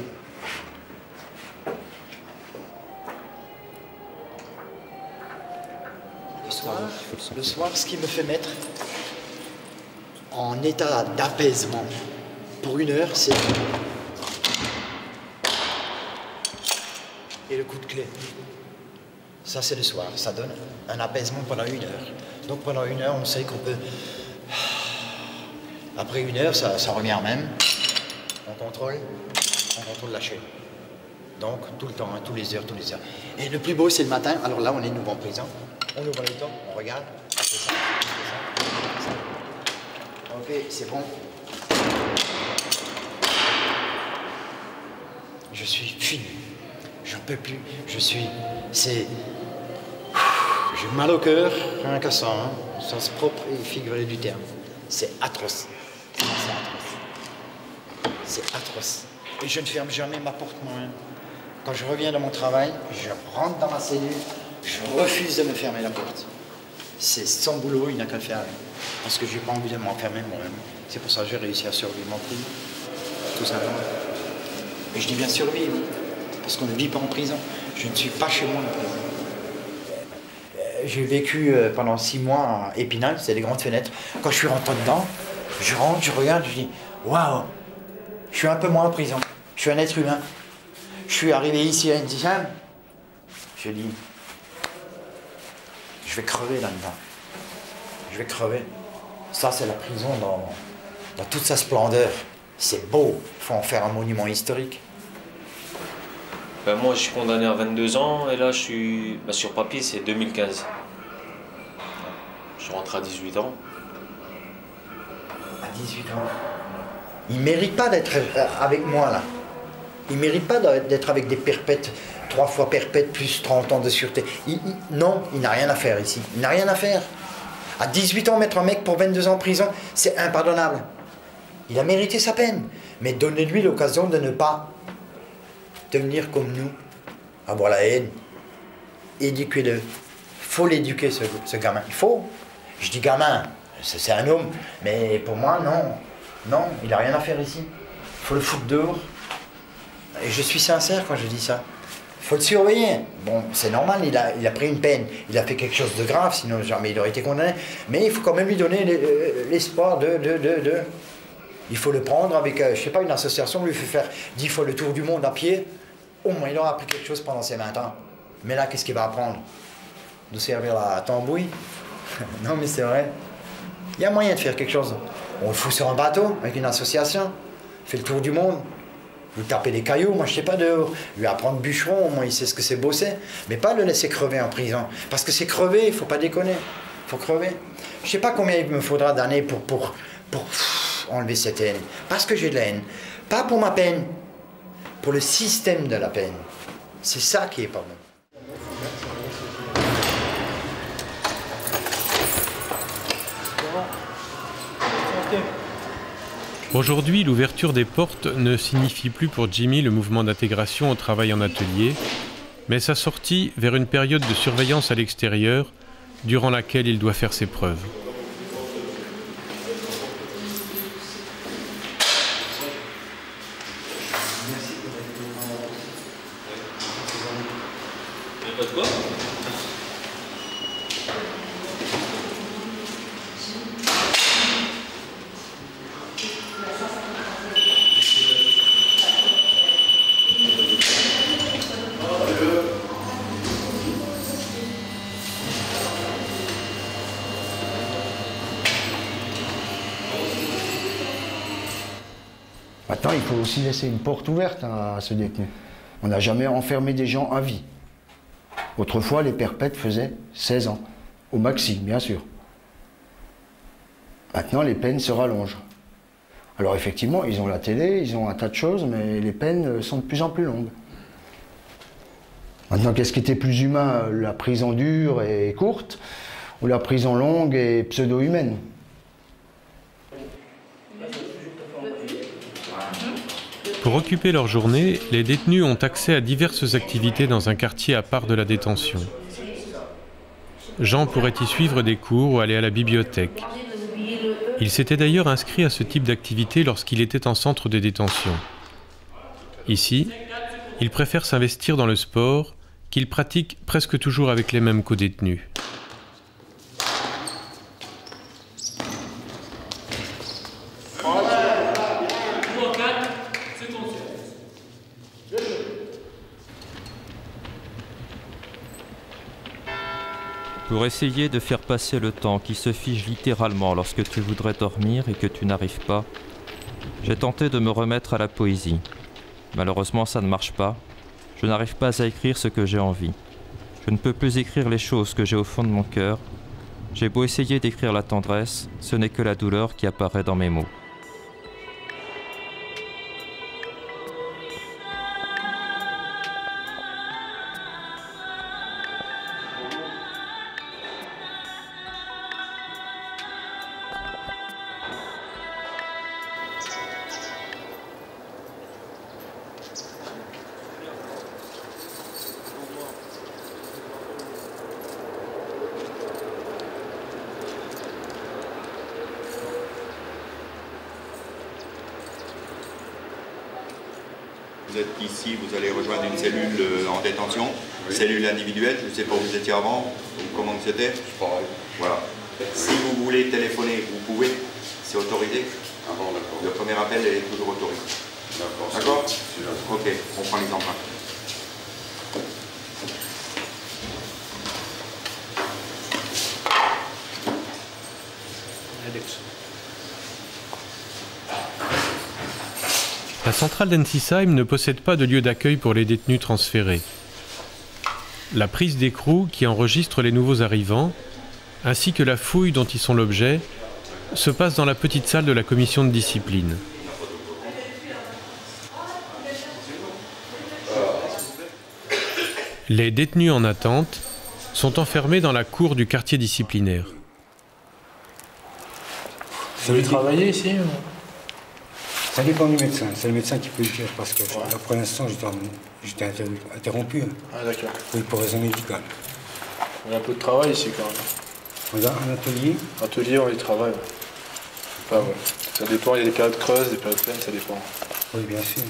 Le soir, ce qui me fait mettre en état d'apaisement pour 1 heure, c'est... Et le coup de clé. Ça, c'est le soir. Ça donne un apaisement pendant 1 heure. Donc pendant 1 heure, on sait qu'on peut... Après 1 heure, ça revient même. On contrôle la chaîne. Donc tout le temps, hein, tous les heures. Et le plus beau, c'est le matin. Alors là, on est nouveau en prison. On ouvre les temps, on regarde. C'est ça. Ok, c'est bon. Je suis fini. J'en peux plus. J'ai mal au cœur, rien qu'à ça, hein, sens propre et figuré du terme. C'est atroce. C'est atroce. Et je ne ferme jamais ma porte moi-même. Quand je reviens de mon travail, je rentre dans ma cellule, je refuse de me fermer la porte. C'est son boulot, il n'a qu'à le faire. Parce que j'ai pas envie de m'enfermer moi-même. C'est pour ça que j'ai réussi à survivre en prison. Tout simplement. Et je dis bien survivre. Parce qu'on ne vit pas en prison. Je ne suis pas chez moi en prison. J'ai vécu pendant 6 mois à Épinal, c'est des grandes fenêtres. Quand je suis rentré dedans, je rentre, je regarde, je dis waouh, je suis un peu moins en prison. Je suis un être humain. Je suis arrivé ici à Endisham. Je dis je vais crever là-dedans. Je vais crever. Ça, c'est la prison dans toute sa splendeur. C'est beau. Il faut en faire un monument historique. Ben moi, je suis condamné à 22 ans et là, je suis sur papier, c'est 2015. Je rentre à 18 ans. À 18 ans. Il ne mérite pas d'être avec moi, là. Il ne mérite pas d'être avec des perpètes, 3 fois perpètes plus 30 ans de sûreté. Non, il n'a rien à faire ici. Il n'a rien à faire. À 18 ans, mettre un mec pour 22 ans en prison, c'est impardonnable. Il a mérité sa peine. Mais donnez-lui l'occasion de ne pas devenir comme nous, avoir la haine. Éduquez-le. Il faut l'éduquer, ce gamin. Il faut. Je dis gamin, c'est un homme. Mais pour moi, non. Non, il n'a rien à faire ici. Il faut le foutre dehors. Et je suis sincère quand je dis ça. Il faut le surveiller. Bon, c'est normal, il a pris une peine. Il a fait quelque chose de grave, sinon jamais il aurait été condamné. Mais il faut quand même lui donner l'espoir de... Il faut le prendre avec, je sais pas, une association, lui fait faire 10 fois le tour du monde à pied. Au moins, il aura appris quelque chose pendant ses 20 ans. Mais là, qu'est-ce qu'il va apprendre? De servir la tambouille? Non, mais c'est vrai. Il y a moyen de faire quelque chose. On le fout sur un bateau avec une association. Il fait le tour du monde. Lui taper des cailloux, moi je sais pas dehors. Lui apprendre bûcheron, au moins il sait ce que c'est bosser. Mais pas le laisser crever en prison. Parce que c'est crever, il faut pas déconner. Il faut crever. Je sais pas combien il me faudra d'années pour enlever cette haine. Parce que j'ai de la haine. Pas pour ma peine. Pour le système de la peine. C'est ça qui est pas bon. Aujourd'hui, l'ouverture des portes ne signifie plus pour Jimmy le mouvement d'intégration au travail en atelier, mais sa sortie vers une période de surveillance à l'extérieur, durant laquelle il doit faire ses preuves. Maintenant, il faut aussi laisser une porte ouverte à ce détenu. On n'a jamais enfermé des gens à vie. Autrefois, les perpètes faisaient 16 ans, au maxi, bien sûr. Maintenant, les peines se rallongent. Alors effectivement, ils ont la télé, ils ont un tas de choses, mais les peines sont de plus en plus longues. Maintenant, qu'est-ce qui était plus humain, la prison dure et courte, ou la prison longue et pseudo-humaine ? Pour occuper leur journée, les détenus ont accès à diverses activités dans un quartier à part de la détention. Jean pourrait y suivre des cours ou aller à la bibliothèque. Il s'était d'ailleurs inscrit à ce type d'activité lorsqu'il était en centre de détention. Ici, il préfère s'investir dans le sport, qu'il pratique presque toujours avec les mêmes co-détenus. Pour essayer de faire passer le temps qui se fige littéralement lorsque tu voudrais dormir et que tu n'arrives pas, j'ai tenté de me remettre à la poésie. Malheureusement, ça ne marche pas. Je n'arrive pas à écrire ce que j'ai envie. Je ne peux plus écrire les choses que j'ai au fond de mon cœur. J'ai beau essayer d'écrire la tendresse, ce n'est que la douleur qui apparaît dans mes mots. Vous êtes ici, vous allez rejoindre une cellule en détention, cellule individuelle, je ne sais pas où vous étiez avant, ou comment c'était. Voilà. Si vous voulez téléphoner, vous pouvez, c'est autorisé. Ah bon, d'accord. Le premier appel est toujours autorisé. D'accord. Ok, on prend les empreintes. La centrale d'Ensisheim ne possède pas de lieu d'accueil pour les détenus transférés. La prise d'écrou qui enregistre les nouveaux arrivants, ainsi que la fouille dont ils sont l'objet, se passe dans la petite salle de la commission de discipline. Les détenus en attente sont enfermés dans la cour du quartier disciplinaire. Vous avez travaillé ici ou... Ça dépend du médecin, c'est le médecin qui peut le dire parce que là, pour l'instant j'étais interrompu. Ah d'accord. Oui, pour raison médicale. On a un peu de travail ici quand même. On a un atelier. Atelier, on y travaille. Enfin, ouais. Ça dépend, il y a des périodes creuses, des périodes pleines, ça dépend. Oui, bien sûr.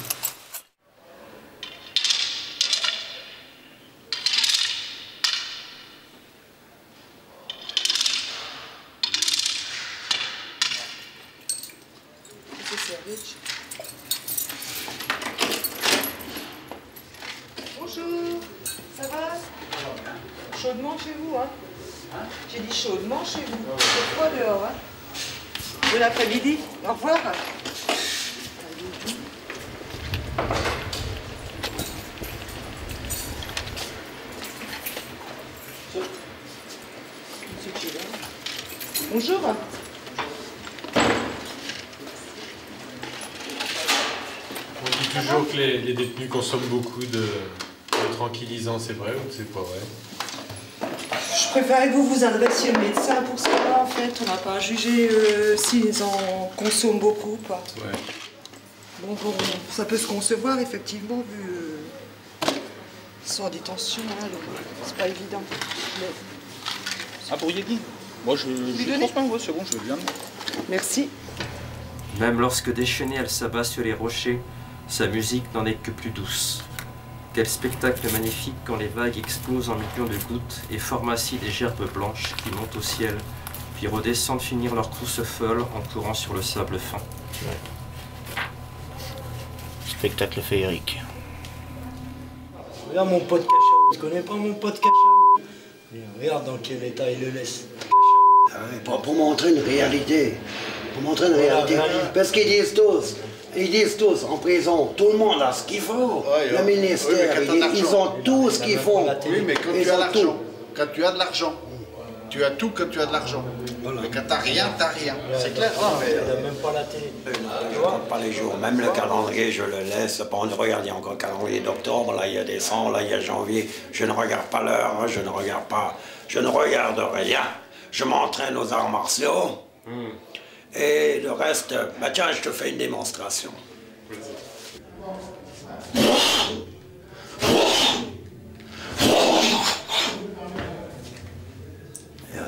Bonjour, ça va? Chaudement chez vous, hein? J'ai dit chaudement chez vous. C'est froid dehors, hein? Bon après-midi, au revoir. Bonjour. On dit toujours que les détenus consomment beaucoup de tranquillisants, c'est vrai ou c'est pas vrai? Je Je préférais que vous vous adressiez au médecin pour cela, en fait. On n'a pas à juger s'ils en consomment beaucoup ou pas. Ouais. Bon, ça peut se concevoir, effectivement, vu qu'ils sont en détention, hein, c'est pas évident. Mais... Ah, pour Yegi? Moi, je transmets, ouais, c'est bon, je veux bien. Merci. Même lorsque déchaînée elle s'abat sur les rochers, sa musique n'en est que plus douce. Quel spectacle magnifique quand les vagues explosent en millions de gouttes et forment ainsi des gerbes blanches qui montent au ciel, puis redescendent finir leur course folle en courant sur le sable fin. Ouais. Spectacle féerique. Regarde mon pote Cachao, tu connais pas mon pote Cachao? Regarde dans quel état il le laisse. Ah ouais, pour montrer une réalité. Pour montrer une réalité. Parce qu'ils disent tous, en prison, tout le monde a ce qu'il faut. Le ministère, ils ont tout ce qu'il faut. Oui, mais quand tu as l'argent, quand tu as de l'argent, tu as tout quand tu as de l'argent. Mais quand t'as rien, t'as rien. C'est clair. Il n'a même pas la télé. Je ne compte pas les jours. Même le calendrier, je le laisse. Regarde, il y a encore le calendrier d'octobre, là il y a décembre, là il y a janvier. Je ne regarde pas l'heure, je ne regarde rien. Je m'entraîne aux arts martiaux. Et le reste, bah tiens, je te fais une démonstration.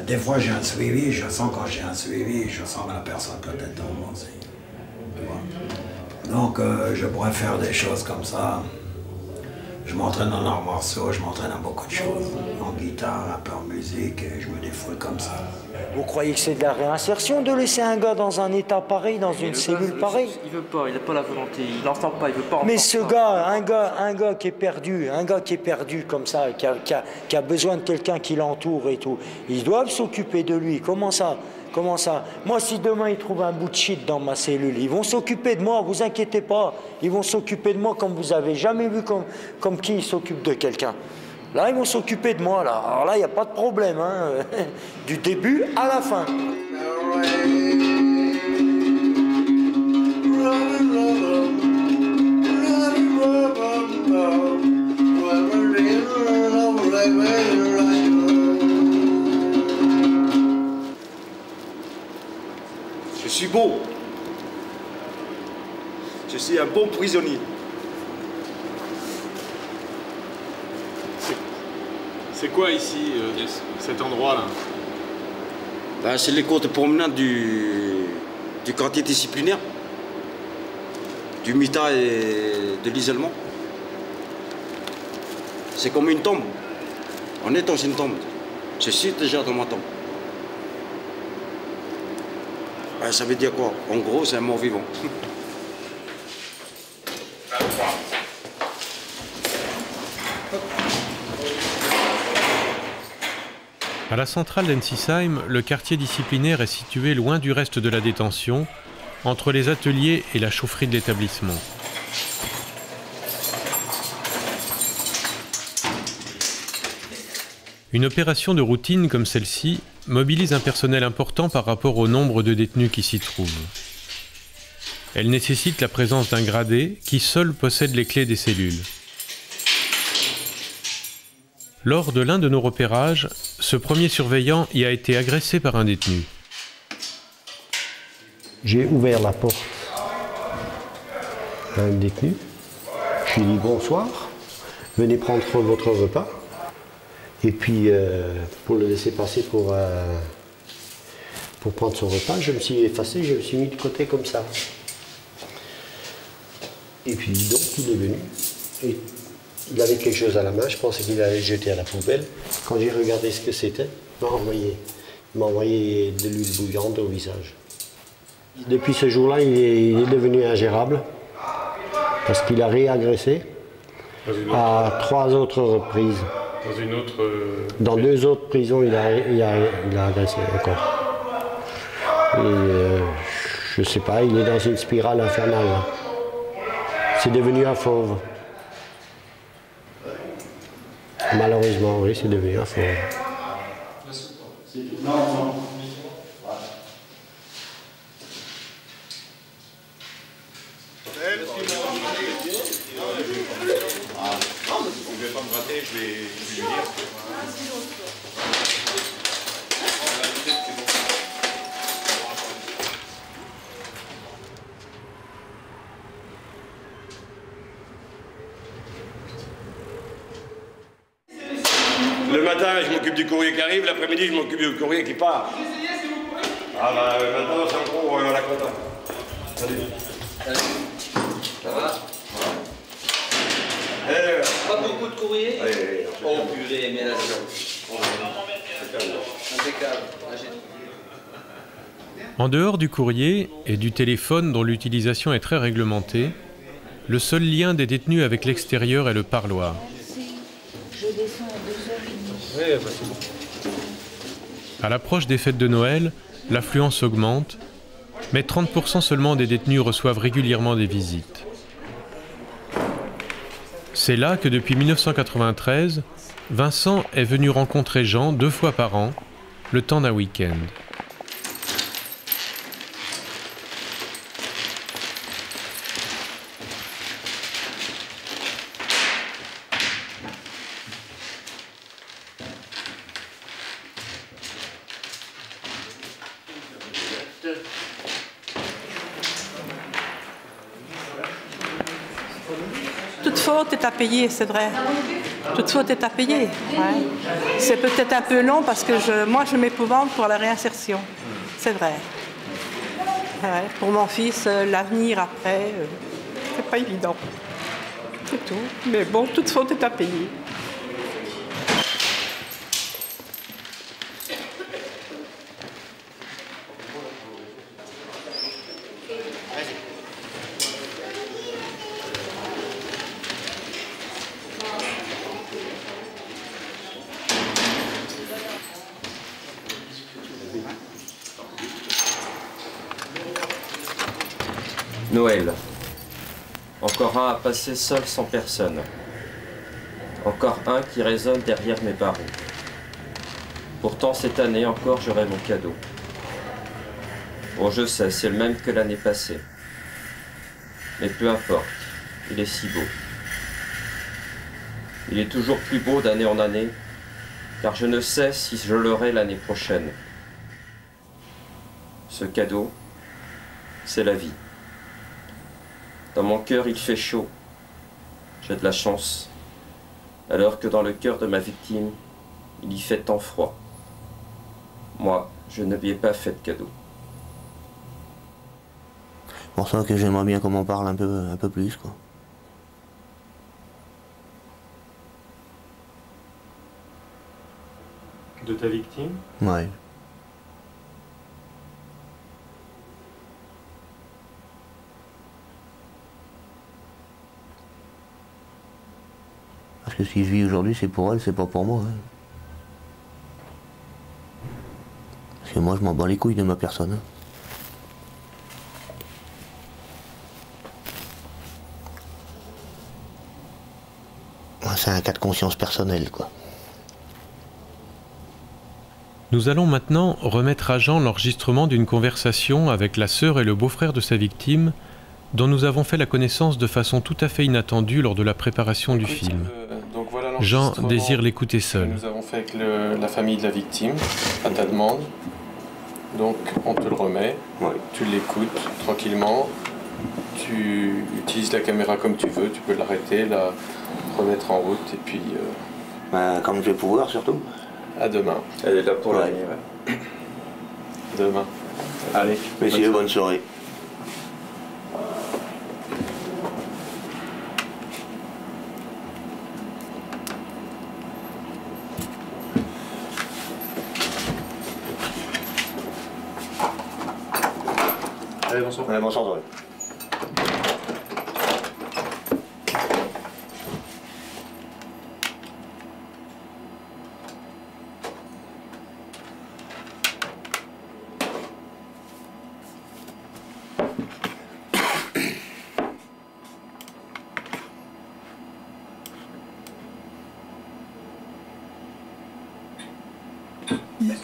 Des fois j'ai un suivi, je sens quand j'ai un suivi, je sens que la personne peut être dans moi aussi. Donc je pourrais faire des choses comme ça. Je m'entraîne en arts martiaux, je m'entraîne à beaucoup de choses. En guitare, un peu en musique, et je me défoule comme ça. Vous croyez que c'est de la réinsertion de laisser un gars dans un état pareil, dans une cellule pareille? Il veut pas, il n'a pas la volonté, il n'entend pas, il veut pas entendre. Mais ce gars, un gars qui est perdu comme ça, qui a besoin de quelqu'un qui l'entoure et tout, ils doivent s'occuper de lui. Comment ça? Moi, si demain ils trouvent un bout de shit dans ma cellule, ils vont s'occuper de moi, vous inquiétez pas. Ils vont s'occuper de moi comme vous avez jamais vu comme qui s'occupe de quelqu'un. Là, ils vont s'occuper de moi, là. Alors là, il n'y a pas de problème, hein. Du début à la fin. Je suis beau. Je suis un bon prisonnier. C'est quoi ici, cet endroit-là? Ben, c'est les cours de promenade du quartier disciplinaire, du MITA et de l'isolement. C'est comme une tombe. On est dans une tombe. Je suis déjà dans ma tombe. Ben, ça veut dire quoi? En gros, c'est un mort vivant. À la centrale d'Ensisheim, le quartier disciplinaire est situé loin du reste de la détention, entre les ateliers et la chaufferie de l'établissement. Une opération de routine comme celle-ci mobilise un personnel important par rapport au nombre de détenus qui s'y trouvent. Elle nécessite la présence d'un gradé qui seul possède les clés des cellules. Lors de l'un de nos repérages, ce premier surveillant y a été agressé par un détenu. J'ai ouvert la porte à un détenu. Je lui ai dit bonsoir, venez prendre votre repas. Et puis, pour le laisser passer pour prendre son repas, je me suis effacé, je me suis mis de côté comme ça. Et puis, donc, il est venu. Et il avait quelque chose à la main, je pensais qu'il allait le jeter à la poubelle. Quand j'ai regardé ce que c'était, il m'a envoyé de l'huile bouillante au visage. Depuis ce jour-là, il est devenu ingérable, parce qu'il a réagressé à 3 autres reprises. Dans une autre... Dans 2 autres prisons, il a agressé encore. Et je sais pas, il est dans une spirale infernale. C'est devenu un fauve. Malheureusement, oui, c'est devenu un fauve. Non. Non, mais vous ne pouvez pas me rater, je vais lui dire. matin, je m'occupe du courrier qui arrive, l'après-midi, je m'occupe du courrier qui part. Ah bah maintenant, c'est encore la compta. Salut. Salut. Ça va? Pas beaucoup de courrier? Oh purée, mais là impeccable. En dehors du courrier et du téléphone dont l'utilisation est très réglementée, le seul lien des détenus avec l'extérieur est le parloir. Je descends à 2h30. Oui, bah c'est bon. À l'approche des fêtes de Noël, l'affluence augmente, mais 30% seulement des détenus reçoivent régulièrement des visites. C'est là que depuis 1993, Vincent est venu rencontrer Jean 2 fois par an, le temps d'un week-end. Toute faute est à payer, c'est vrai. Toute faute est à payer. Ouais. C'est peut-être un peu long parce que moi je m'épouvante pour la réinsertion. C'est vrai. Ouais. Pour mon fils, l'avenir après, c'est pas évident. C'est tout. Mais bon, toute faute est à payer. Noël. Encore un à passer seul sans personne. Encore un qui résonne derrière mes barreaux. Pourtant cette année encore j'aurai mon cadeau. Bon je sais, c'est le même que l'année passée. Mais peu importe, il est si beau. Il est toujours plus beau d'année en année, car je ne sais si je l'aurai l'année prochaine. Ce cadeau, c'est la vie. Dans mon cœur, il fait chaud. J'ai de la chance. Alors que dans le cœur de ma victime, il y fait tant froid. Moi, je ne lui ai pas fait de cadeau. C'est pour ça que j'aimerais bien qu'on m'en parle un peu plus, quoi. De ta victime? Ouais. Parce que si je vis aujourd'hui, c'est pour elle, c'est pas pour moi. Hein. Parce que moi, je m'en bats les couilles de ma personne. Hein. C'est un cas de conscience personnelle, quoi. Nous allons maintenant remettre à Jean l'enregistrement d'une conversation avec la sœur et le beau-frère de sa victime, dont nous avons fait la connaissance de façon tout à fait inattendue lors de la préparation du film. Donc voilà Jean désire l'écouter seul. Nous avons fait avec la famille de la victime, à ta demande. Donc on te le remet, tu l'écoutes tranquillement, tu utilises la caméra comme tu veux, tu peux l'arrêter, la remettre en route et puis... comme je vais pouvoir surtout. À demain. Elle est là pour l'année, ouais. Demain. Allez, messieurs, bonne soirée. Allez, bonsoir. Allez, bonsoir, ouais.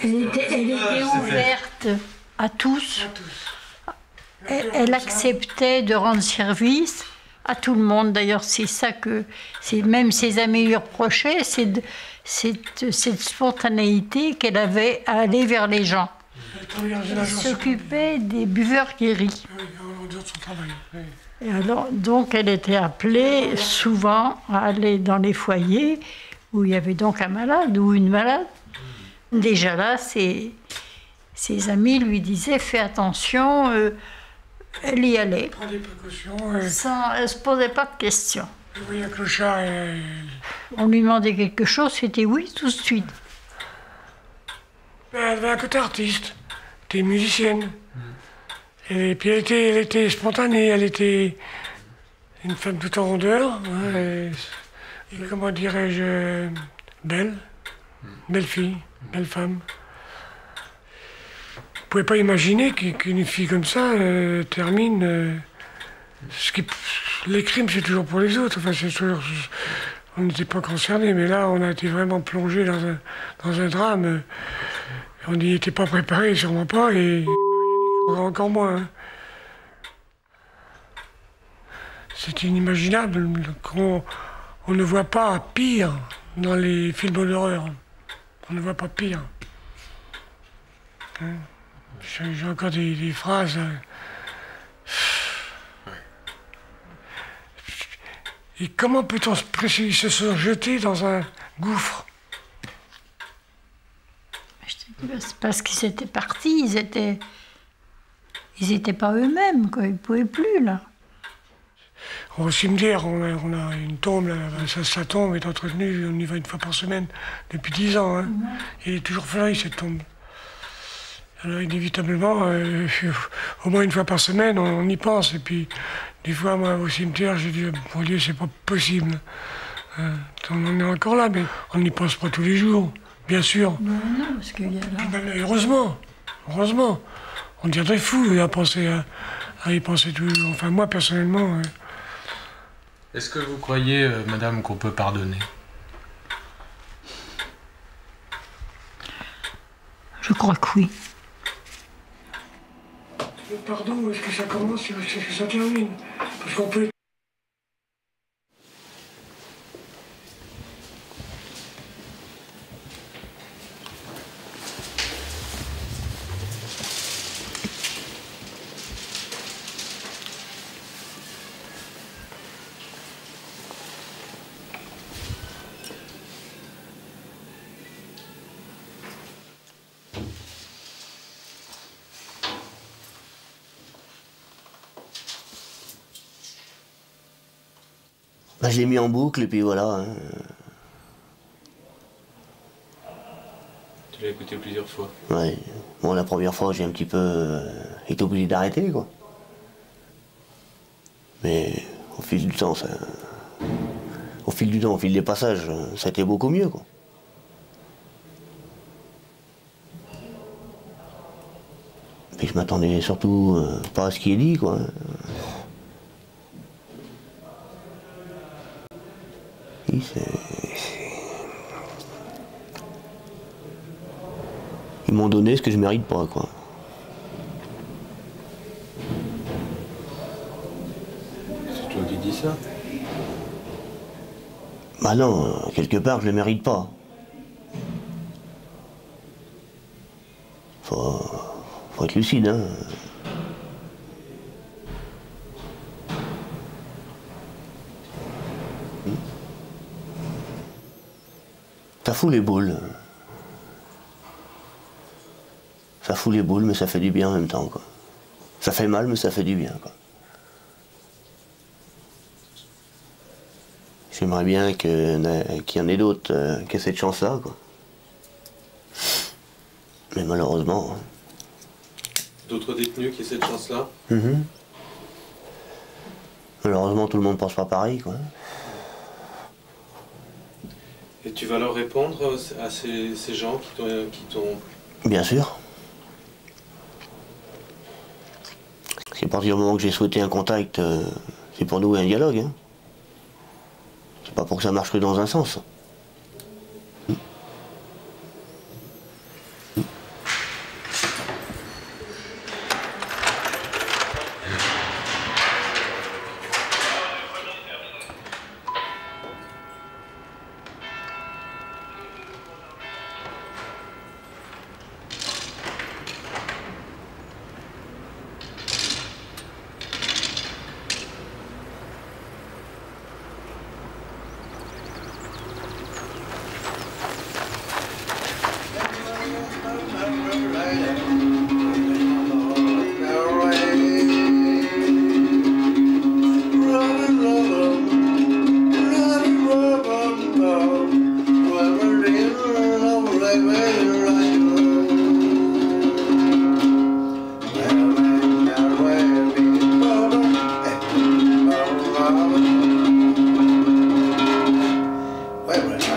Elle était ouverte à tous. Elle acceptait de rendre service à tout le monde. D'ailleurs, c'est ça que même ses amis lui reprochaient, c'est cette spontanéité qu'elle avait à aller vers les gens. Elle s'occupait des buveurs guéris. Et alors, donc, elle était appelée souvent à aller dans les foyers où il y avait donc un malade ou une malade. Déjà là, ses amis lui disaient « Fais attention », elle y allait. Prends des précautions. Elle ne se posait pas de questions. Je voyais un clochard et... On lui demandait quelque chose, c'était oui tout de suite. Elle avait un côté artiste, elle était musicienne. Et puis elle était spontanée, elle était une femme tout en rondeur. Et comment dirais-je, belle fille, belle femme. Vous pouvez pas imaginer qu'une fille comme ça termine... les crimes, c'est toujours pour les autres. Enfin, on n'était pas concernés, mais là, on a été vraiment plongé dans un drame. On n'y était pas préparé, sûrement pas, et encore moins. Hein. C'est inimaginable qu'on ne voit pas pire dans les films d'horreur. On ne voit pas pire. Hein? J'ai encore des phrases. Et comment peut-on se jeter dans un gouffre? C'est parce qu'ils étaient partis, ils étaient pas eux-mêmes, quoi. Ils pouvaient plus, là. Au cimetière, on a une tombe, là, sa tombe est entretenue, on y va une fois par semaine, depuis 10 ans. Hein. Et elle est toujours fleurée, cette tombe. Alors inévitablement, au moins une fois par semaine, on y pense. Et puis, des fois, moi, au cimetière, j'ai dit, mon Dieu, c'est pas possible. On en est encore là, mais on n'y pense pas tous les jours, bien sûr. Non, parce qu'il y a là... Ben, heureusement. On deviendrait fou à y penser tous les jours. Enfin, moi, personnellement... Est-ce que vous croyez, madame, qu'on peut pardonner? Je crois que oui. Le pardon, est-ce que ça commence, est-ce que ça termine? Parce qu'on peut... Ben, je l'ai mis en boucle et puis voilà. Hein. Tu l'as écouté plusieurs fois? Ouais. Bon, la première fois, j'ai un petit peu été obligé d'arrêter, quoi. Mais au fil du temps, au fil des passages, ça a été beaucoup mieux, quoi. Puis je m'attendais surtout pas à ce qui est dit, quoi. Ils m'ont donné ce que je mérite pas, quoi. C'est toi qui dis ça? Bah non, quelque part, je le mérite pas. Faut être lucide, hein. Ça fout les boules. Ça fout les boules, mais ça fait du bien en même temps, quoi. Ça fait mal, mais ça fait du bien, quoi. J'aimerais bien qu'il y en ait d'autres qui aient cette chance-là, quoi. Mais malheureusement... D'autres détenus qui aient cette chance-là? Malheureusement, tout le monde pense pas pareil, quoi. Et tu vas leur répondre à ces gens qui t'ont... Bien sûr. C'est à partir du moment que j'ai souhaité un contact, c'est pour nouer un dialogue. Hein. C'est pas pour que ça marche que dans un sens. Ouais, voilà.